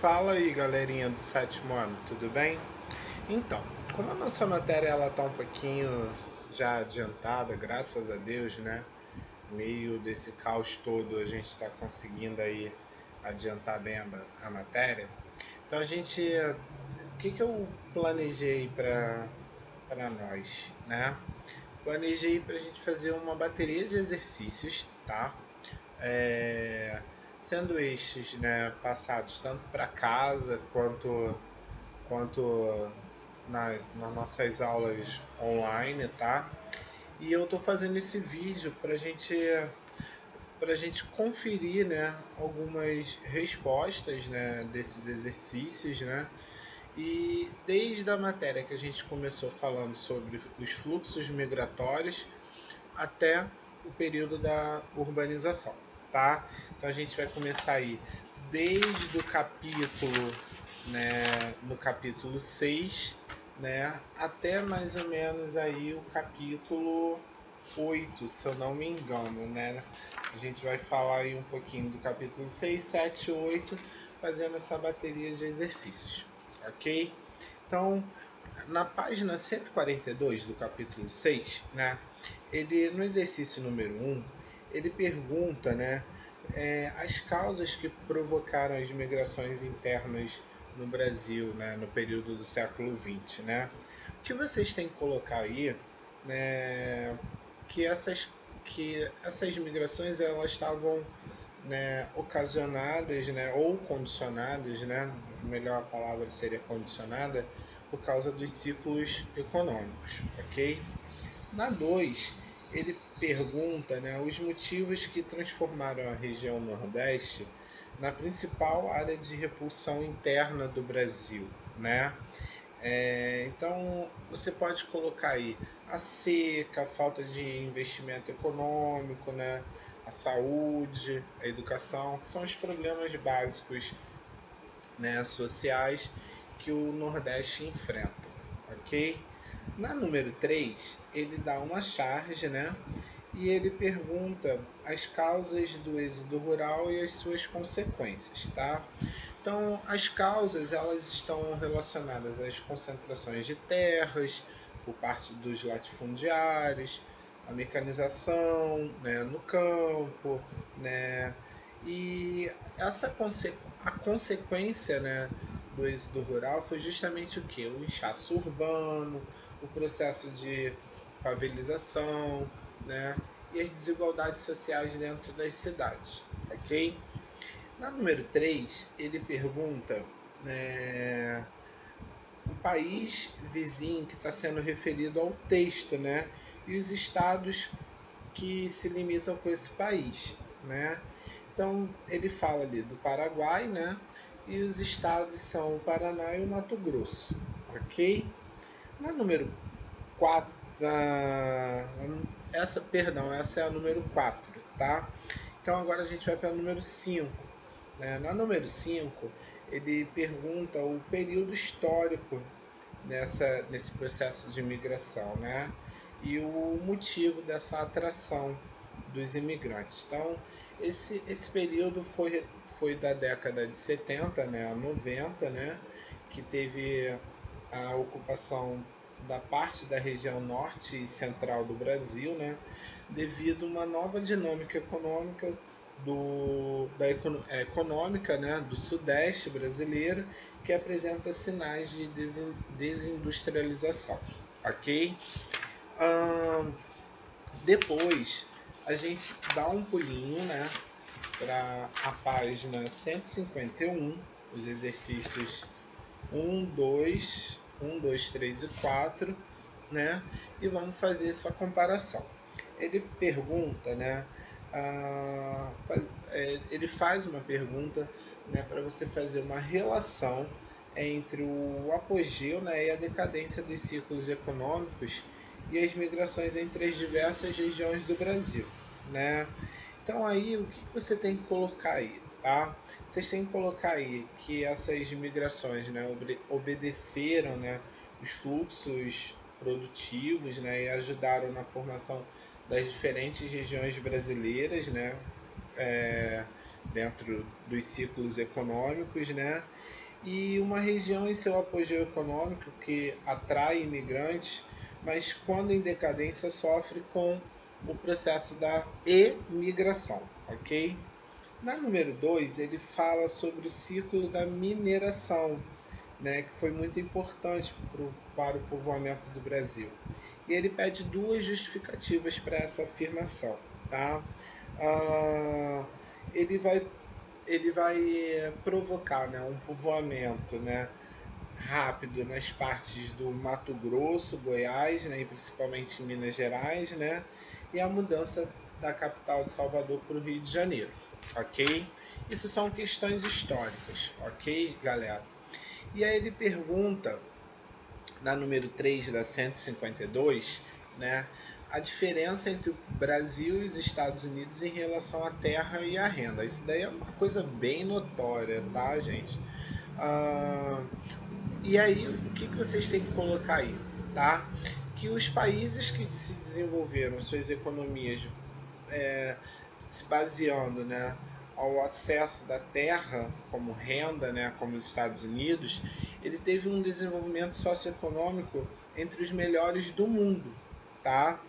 Fala aí, galerinha do sétimo ano, tudo bem? Então, como a nossa matéria ela tá um pouquinho já adiantada, graças a Deus, né? Meio desse caos todo, a gente está conseguindo aí adiantar bem a matéria. Então o que eu planejei para nós, né? Planejei para a gente fazer uma bateria de exercícios, tá? É, Sendo estes, né, passados tanto para casa quanto nas nossas aulas online, tá? E eu tô fazendo esse vídeo para gente conferir, né, algumas respostas, né, desses exercícios, né? E desde a matéria que a gente começou falando sobre os fluxos migratórios até o período da urbanização, tá? Então a gente vai começar aí desde o capítulo, né, no capítulo 6, né, até mais ou menos aí o capítulo 8, se eu não me engano, né? A gente vai falar aí um pouquinho do capítulo 6, 7, 8, fazendo essa bateria de exercícios, ok? Então, na página 142 do capítulo 6, né, ele no exercício número 1, ele pergunta, né, as causas que provocaram as migrações internas no Brasil, né, no período do século XX, né? O que vocês têm que colocar aí, né, que essas migrações elas estavam, né, ocasionadas, né, ou condicionadas, né, melhor a palavra seria condicionada, por causa dos ciclos econômicos, ok? Na 2, ele pergunta, né, os motivos que transformaram a região Nordeste na principal área de repulsão interna do Brasil, né? Então você pode colocar aí a seca, a falta de investimento econômico, né? A saúde, a educação, que são os problemas básicos, né, sociais que o Nordeste enfrenta, ok? Na número 3 ele dá uma charge, né? E ele pergunta as causas do êxodo rural e as suas consequências, tá? Então, as causas elas estão relacionadas às concentrações de terras por parte dos latifundiários, a mecanização, né, no campo, né? E a consequência, né, do êxodo rural foi justamente o que? O inchaço urbano, o processo de favelização, né? E as desigualdades sociais dentro das cidades, ok? Na número 3 ele pergunta, né, o país vizinho que está sendo referido ao texto, né? E os estados que se limitam com esse país, né? Então ele fala ali do Paraguai, né? E os estados são o Paraná e o Mato Grosso, ok? Na número 4, essa é a número 4, tá? Então agora a gente vai para o número 5, né? Na número 5 ele pergunta o período histórico nesse processo de imigração, né? E o motivo dessa atração dos imigrantes. Então, esse período foi da década de 70, né, a 90, né, que teve a ocupação da parte da região norte e central do Brasil, né, devido a uma nova dinâmica econômica econômica, né, do sudeste brasileiro, que apresenta sinais de desindustrialização, ok? Ahn, Depois a gente dá um pulinho, né, para a página 151, os exercícios 2, 3 e 4, né? E vamos fazer essa comparação. Ele pergunta, né? Ele faz uma pergunta, né, para você fazer uma relação entre o apogeu, né, e a decadência dos ciclos econômicos e as migrações entre as diversas regiões do Brasil, né? Então aí o que você tem que colocar aí, tá? Vocês têm que colocar aí que essas migrações, né, obedeceram, né, os fluxos produtivos, né, e ajudaram na formação das diferentes regiões brasileiras, né, é, dentro dos ciclos econômicos, né? E uma região em seu apogeu econômico que atrai imigrantes, mas quando em decadência sofre com o processo da emigração, ok? Na número 2 ele fala sobre o ciclo da mineração, né, que foi muito importante para o povoamento do Brasil. E ele pede duas justificativas para essa afirmação. Tá? Ah, ele, vai, ele vai provocar, né, um povoamento, né, rápido nas partes do Mato Grosso, Goiás, né, e principalmente em Minas Gerais, né, e a mudança da capital de Salvador para o Rio de Janeiro, ok? Isso são questões históricas, ok, galera? E aí ele pergunta, na número 3 da 152, né, a diferença entre o Brasil e os Estados Unidos em relação à terra e à renda. Isso daí é uma coisa bem notória, tá, gente? Ah, e aí, o que vocês têm que colocar aí, tá? Que os países que se desenvolveram suas economias se baseando, né, ao acesso da terra como renda, né, como os Estados Unidos, ele teve um desenvolvimento socioeconômico entre os melhores do mundo, tá?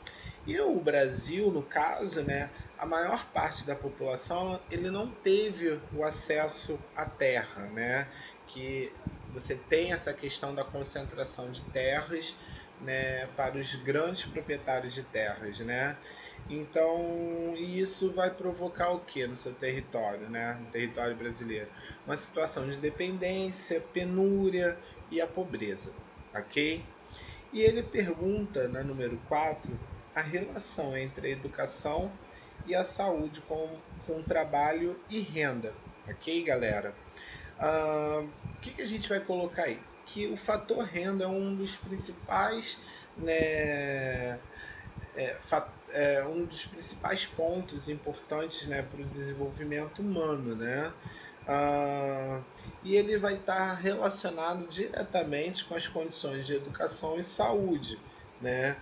E o Brasil, no caso, né, a maior parte da população ele não teve o acesso à terra, né? Que você tem essa questão da concentração de terras, né, para os grandes proprietários de terras, né? Então, isso vai provocar o que no seu território, né? No território brasileiro? Uma situação de dependência, penúria e a pobreza, ok? E ele pergunta, na número 4, a relação entre a educação e a saúde com trabalho e renda, ok, galera? O que a gente vai colocar aí? Que o fator renda é um dos principais, né, um dos principais pontos importantes, né, para o desenvolvimento humano, né? E ele vai estar relacionado diretamente com as condições de educação e saúde, né?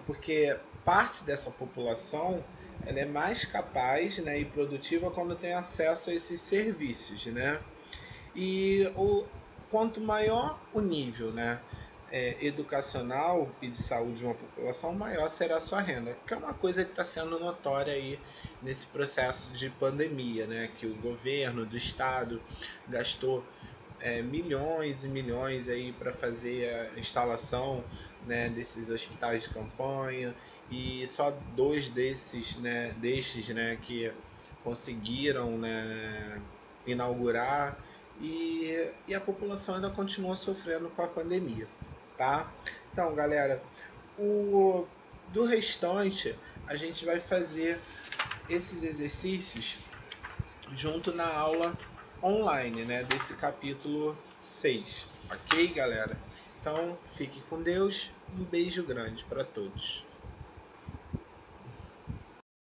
Porque parte dessa população ela é mais capaz, né, e produtiva quando tem acesso a esses serviços, né? E quanto maior o nível, né, educacional e de saúde de uma população, maior será a sua renda, que é uma coisa que está sendo notória aí nesse processo de pandemia, né, que o governo do estado gastou milhões e milhões aí para fazer a instalação, né, desses hospitais de campanha, e só dois destes, né, que conseguiram, né, inaugurar, e a população ainda continua sofrendo com a pandemia, tá? Então, galera, do restante a gente vai fazer esses exercícios junto na aula online, né, desse capítulo 6, ok, galera? Então, fique com Deus, um beijo grande para todos.